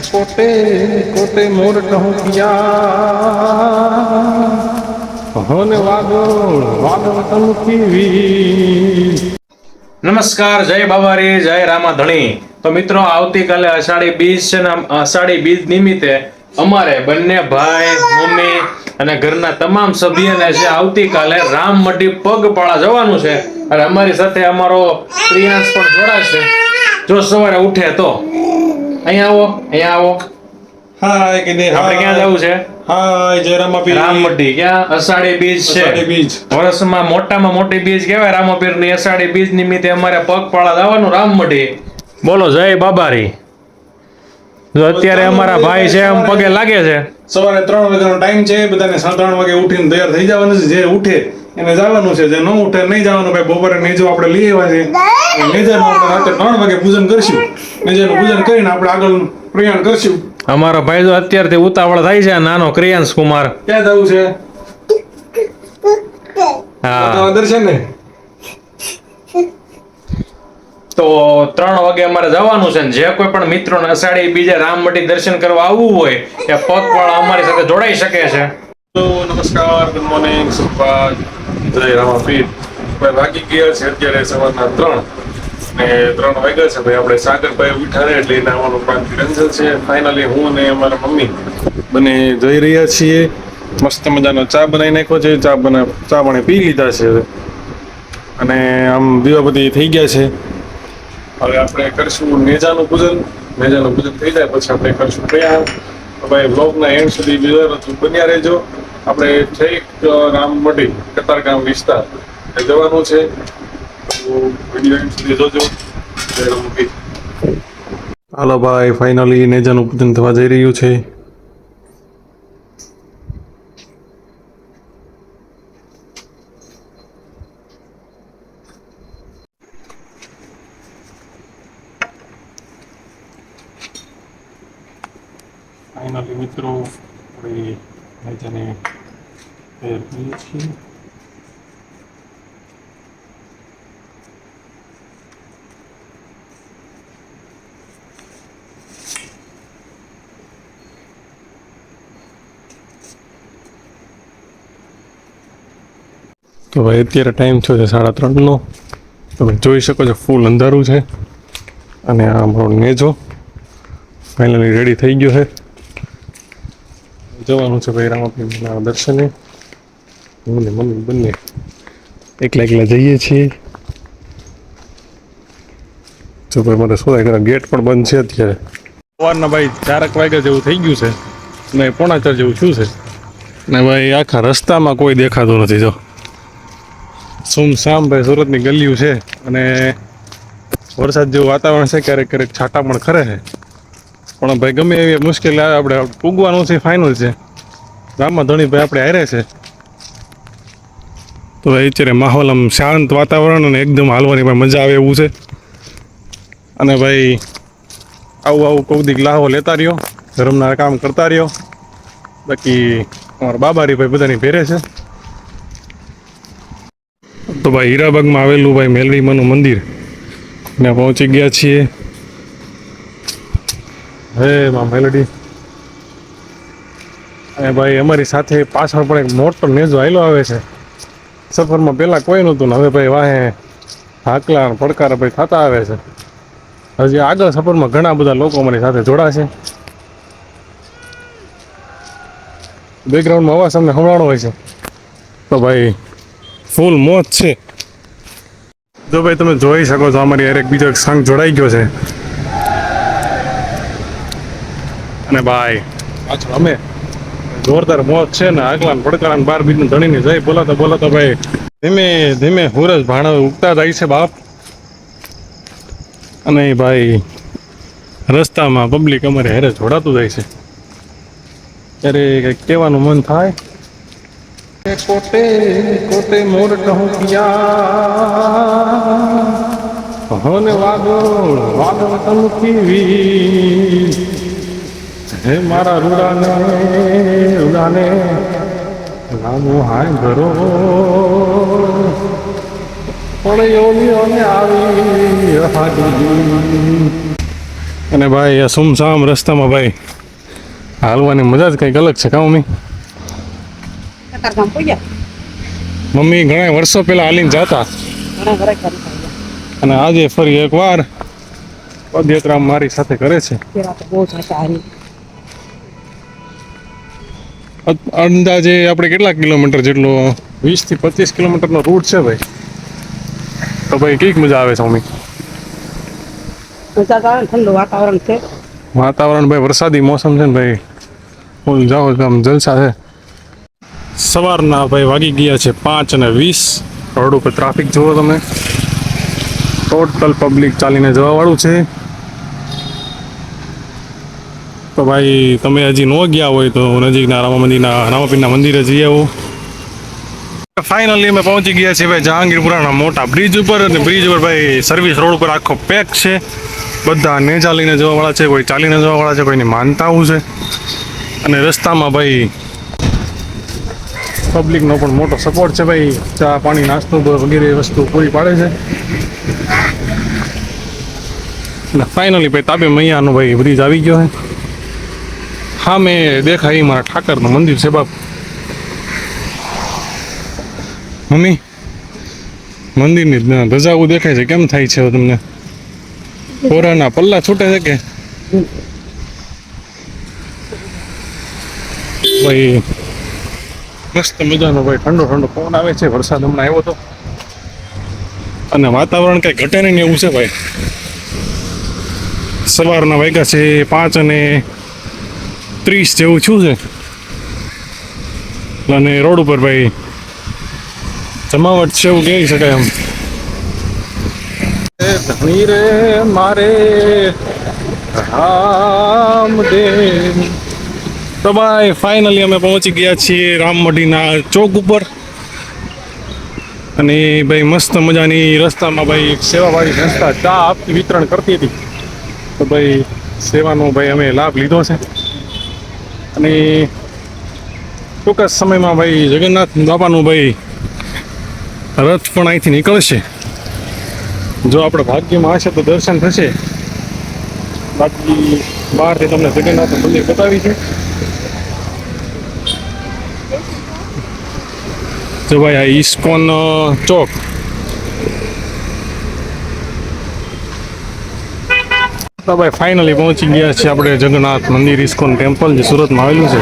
कोटे कोटे मोर कहूँ किया होने वादो वादो तम कीवी। નમસ્કાર, જય બાબારી, જય રામા ધણી। તો મિત્રો, આવતીકાલે અષાઢી બીજ છે ને અષાઢી બીજ નિમિત્તે અમારે બંને ભાઈ, મમ્મી અને ઘરના તમામ સભ્યોને છે આવતીકાલે રામમઢી પગપાળા જવાનું છે અને અમારી સાથે અમારો પ્રિયાંશ પણ જોડાશે જો સવારે ઉઠે તો। અહીંયા આવો, અહીંયા આવો। હાય કે દે આપણે ક્યાં જવું છે? હાય જયરામાપીર રામમઢી। ક્યાં? અષાઢી બીજ છે। અષાઢી બીજ વર્ષમાં મોટામાં મોટી બીજ કહેવાય રામાપીરની। અષાઢી બીજ નિમિત્તે અમારે પગપાળા જવાનું રામમઢી। બોલો જય બાબારી। જો અત્યારે અમારા ભાઈ છે એમ પગે લાગે છે। સવારે 3 વાગ્યાનો ટાઈમ છે, બધાને 3:30 વાગે ઉઠીને તૈયાર થઈ જવાનું છે। જે ઉઠે એને જવાનું છે, જે ન ઉઠે નહીં જવાનું। ભાઈ બપોરે નેજો આપણે લઈ આવ્યા છે, નેજાનું આપણે રાતે 3 વાગે પૂજન કરશું। નેજાનું પૂજન કરીને આપણે આગળ પ્રયાણ કરશું। અમારો ભાઈ જો અત્યારથી ઉતાવળ થાય છે, નાનો ક્રિયાંશ કુમાર। ક્યાં જવું છે? હા, અંદર છે ને। તો 3 વાગે અમારે જવાનું છે ને જે કોઈ પણ મિત્રોને અષાઢી બીજે રામમઢી દર્શન કરવા આવવું હોય એ પગપાળા અમારી સાથે જોડાઈ શકે છે। તો નમસ્કાર, ગુડ મોર્નિંગ, સુપ્રભાત, જય રામાપીર। ભાઈ વાગી ગયા છે અત્યારે સવારના 3 ને 3 વાગ્યા છે। ભાઈ આપણે સાગરભાઈ ઉઠાડે એટલે એને આવવાનું પ્લાન કેન્સલ છે। ફાઇનલી હું અને અમારા મમ્મી બંને જઈ રહ્યા છીએ। મસ્ત મજાનો ચા બનાવી નાખ્યો છે, ચા પાણી પી લીધા છે હવે અને આમ દીવાબત્તી થઈ ગયા છે। હવે આપણે કરશું નેજાનું પૂજન। નેજાનું પૂજન થઈ જાય પછી આપણે કરશું પ્રયાણ। તો ભાઈ બ્લોગના એન્ડ સુધી બન્યા રહેજો। આપણે છેક રામમઢી કતારગામ વિસ્તાર જવાનું છે, તો વિડીયો એન્ડ સુધી જોજો। જય રામમઢી। હાલો ભાઈ, ફાઇનલી નેજાનું પૂજન થવા જઈ રહ્યું છે। ફાઇનલી મિત્રો આપણે નેજાને તૈયાર કરીએ છીએ। તો ભાઈ અત્યારે ટાઈમ થયો છે 3:30નો। તમે જોઈ શકો છો ફૂલ અંધારું છે અને આ અમારો નેજો ફાઇનલી રેડી થઈ ગયો છે। જવાનું છે ભાઈ રામાપીરના દર્શને। હું ને મમ્મી બંને એકલા જઈએ છીએ। જો ભાઈ મારે સોળા ગેટ પણ બંધ છે અત્યારે। સવારના ભાઈ 4 વાગ્યા જેવું થઈ ગયું છે ને 3:45 જેવું શું છે ને ભાઈ આખા રસ્તામાં કોઈ દેખાતું નથી। જો સુમસામ ભાઈ સુરતની ગલીઓ છે અને વરસાદ જેવું વાતાવરણ છે, ક્યારેક ક્યારેક છાંટા પણ ખરે છે પણ ભાઈ ગમે એવી મુશ્કેલી આવે આપણે પૂગવાનું છે, ફાઇનલ છે। રામા ધણી ભાઈ આપણે હારે છે। તો ભાઈ અત્યારે માહોલ આમ શાંત વાતાવરણ અને એકદમ હાલવાની પણ મજા આવે એવું છે અને ભાઈ આવું કૌદિક લાહો લેતા રહ્યો, ધર્મના કામ કરતા રહ્યો। બાકી અમારા બાબારી ભાઈ બધાની ભેરે છે। તો ભાઈ હીરાબાગમાં આવેલું ભાઈ મેલડીમાનું મંદિર ને પહોંચી ગયા છીએ। હે માં મેલડી। અને ભાઈ અમારી સાથે પાછળ પણ એક મોટો નેજો આયલો આવે છે। સફરમાં પહેલાં કોઈ નહોતું ને હવે ભાઈ વાહે હાકલા પડકાર ભાઈ થતા આવે છે। હજી આગળ સફરમાં ઘણા બધા લોકો અમારી સાથે જોડાશે। બેકગ્રાઉન્ડમાં અવાજ તમને સંભળાણો હોય છે તો ભાઈ ફૂલ મોજ છે। જો ભાઈ તમે જોઈ શકો છો અમારી એક બીજો એક સંઘ જોડાઈ ગયો છે અને ભાઈ પાછળ અમે જોરદાર મોજ છે ને આગલા પડકારા બાર બીજનું ધણીને જઈ બોલાતા ભાઈ ધીમે ધીમે સૂરજ ભાણા ઉગતા જાય છે બાપ। અને ભાઈ રસ્તામાં પબ્લિક અમારે હેરે જોડાતું જાય છે, ત્યારે કંઈક કહેવાનું મન થાય। कोटे कोटे मोर कहूँ किया होने वादो वादो तम कीवी। હે મારા રૂડાને નામો હાય ઘરો પણ યોનીઓને આવી હાજી। અને ભાઈ આ સુમસામ રસ્તામાં ભાઈ હાલવાની મજા જ કંઈક અલગ છે કા મમ્મી? કતારગામ પહોંચ્યા. મમ્મી ઘણા વર્ષો પહેલા હાલીને જતા ઘણા ઘરે કરી આવ્યા. અને આજે ફરી એકવાર પદયાત્રા મારી સાથે કરે છે. પેલા તો બહુ જતા હારી. અંદાજે આપણે કેટલા કિલોમીટર જેટલો 20 થી 25 કિલોમીટરનો રૂટ છે ભાઈ. તો ભાઈ કઈક મજા આવે છે મમ્મી? મજા તો આવે ને, ઠંડુ વાતાવરણ છે. વાતાવરણ ભાઈ વરસાદી મોસમ છે ને ભાઈ, ફૂલ જાઓ આમ જલસા છે. સવારના ભાઈ વાગી ગયા છે 5:20. રોડ ઉપર ટ્રાફિક જુઓ તમે, ટોટલ પબ્લિક ચાલીને જવા વાળું છે. તો ભાઈ તમે હજી ન ગયા હોય તો નજીકના રામાપીરના મંદિરે જઈ આવો. ફાઇનલી અમે પહોંચી ગયા છીએ ભાઈ જહાંગીરપુરાના મોટા બ્રિજ ઉપર. અને બ્રિજ ઉપર ભાઈ સર્વિસ રોડ ઉપર આખો પેક છે. બધા નેજા લઈને જવાવાળા છે, કોઈ ચાલીને જવાવાળા છે, કોઈની માનતાઓ છે. અને રસ્તામાં ભાઈ પબ્લિકનો પણ મોટો સપોર્ટ છે ભાઈ. ચા પાણી નાસ્તો વગેરે વસ્તુ પૂરી પાડે છે. અને ફાઇનલી ભાઈ તાબે મૈયાનો ભાઈ બ્રિજ આવી ગયો છે. હા મેં દેખાય મારા ઠાકરનું મંદિર છે બાપ. મમ્મી મંદિરની ધજાઓ દેખાય છે, કેમ થાય છે તમને? કોરાના પલ્લા છૂટે છે કે ભાઈ? મસ્ત મજાનો ભાઈ ઠંડો ઠંડો પવન આવે છે. વરસાદ હમણાં આવ્યો હતો અને વાતાવરણ કઈ ઘટે નહીં એવું છે ભાઈ. સવારના વાગ્યા છે 5:30 જેવું છું છે. અને રોડ ઉપર ભાઈ જમાવટ છે એવું કહી શકાય એમ. ધણી રે મારે રામદેવ. તો ભાઈ ફાઇનલી અમે પહોંચી ગયા છીએ રામમઢીના ચોક ઉપર. અને ભાઈ મસ્ત મજાની રસ્તામાં ભાઈ એક સેવાવાળી સંસ્થા ચા આપતી વિતરણ કરતી હતી. તો ભાઈ સેવાનો ભાઈ અમે લાભ લીધો છે. અને ટૂંક જ સમયમાં ભાઈ જગન્નાથ બાપાનું ભાઈ રથ પણ અહીંથી નીકળશે. જો આપણે ભાગ્યમાં હશે તો દર્શન થશે. બાકી બહારથી તમને જગન્નાથ મંદિર બતાવી છે. જો ભાઈ આ ઇસ્કોન ચોક. તો ભાઈ ફાઇનલી પહોંચી ગયા છે આપણે જગન્નાથ મંદિર ઇસ્કોન ટેમ્પલ, જે સુરતમાં આવેલું છે.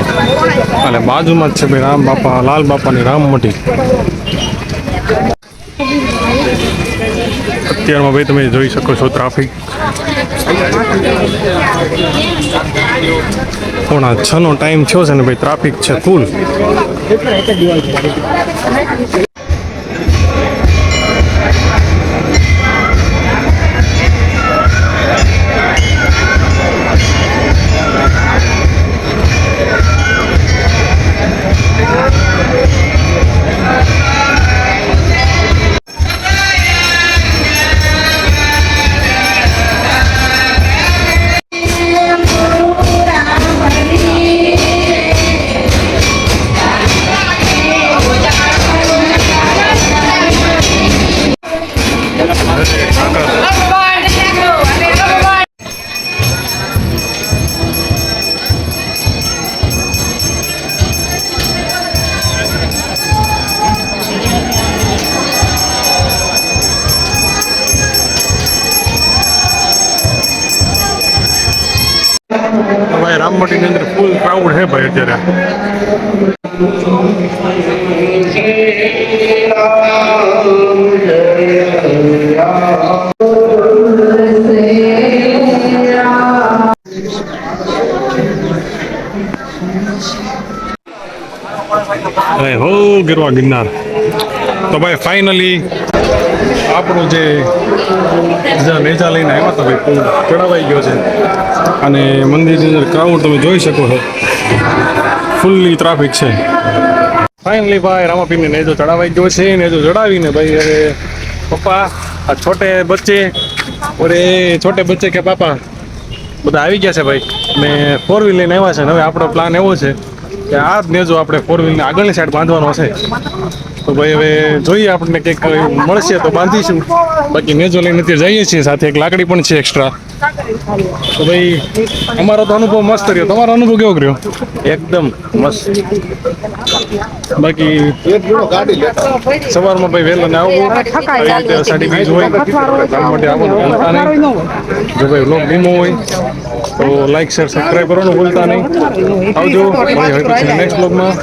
અને બાજુમાં જ છે ભાઈ રામ બાપા લાલ બાપાની રામમઢી. અત્યારમાં ભાઈ તમે જોઈ શકો છો ટ્રાફિક. 5:30નો ટાઈમ થયો છે ને ભાઈ ટ્રાફિક છે ફૂલ. ભાઈ રામમઢીની અંદર ફૂલ ક્રાઉડ છે ભાઈ અત્યારે. હો ગીરવા ગિરનાર. તો ભાઈ ફાઇનલી આપણું જે નેજા લઈને આવ્યા હતા ભાઈ પુલ ચડાવાઈ ગયો છે. અને મંદિરની અંદર ક્રાઉડ તમે જોઈ શકો છો, ફૂલ્લી ટ્રાફિક છે. ફાઇનલી ભાઈ રામાપીરને નેજો ચડાવાઈ ગયો છે. નેજો ચડાવીને ભાઈ હવે પપ્પા આ છોટે બચ્ચે છોટે બચ્ચે કે પાપા બધા આવી ગયા છે ભાઈ. ને 4 વ્હીલ લઈને આવ્યા છે. હવે આપણો પ્લાન એવો છે કે આ જ નેજો આપણે 4 વ્હીલની આગળની સાઈડ બાંધવાનો છે. તો ભાઈ હવે જોઈએ આપણને કંઈક મળશે તો બાંધીશું. બાકી નેજો લઈને અત્યારે જઈએ છીએ. સાથે એક લાકડી પણ છે એક્સ્ટ્રા. તો ભાઈ અમારો તો અનુભવ મસ્ત રહ્યો, તમારો અનુભવ કેવો રહ્યો? એકદમ મસ્ત. બાકી સવારમાં ભાઈ વહેલા ને આવવું, આવી રીતે અષાઢી બીજ હોય કામ માટે આવવાનું ભૂલતા નહીં. જો ભાઈ વ્લોગ ગમ્યો હોય તો લાઈક શેર સબસ્ક્રાઈબ કરવાનું ભૂલતા નહીં. આવજો, મળીએ હવે પછી નેક્સ્ટ વ્લોગમાં.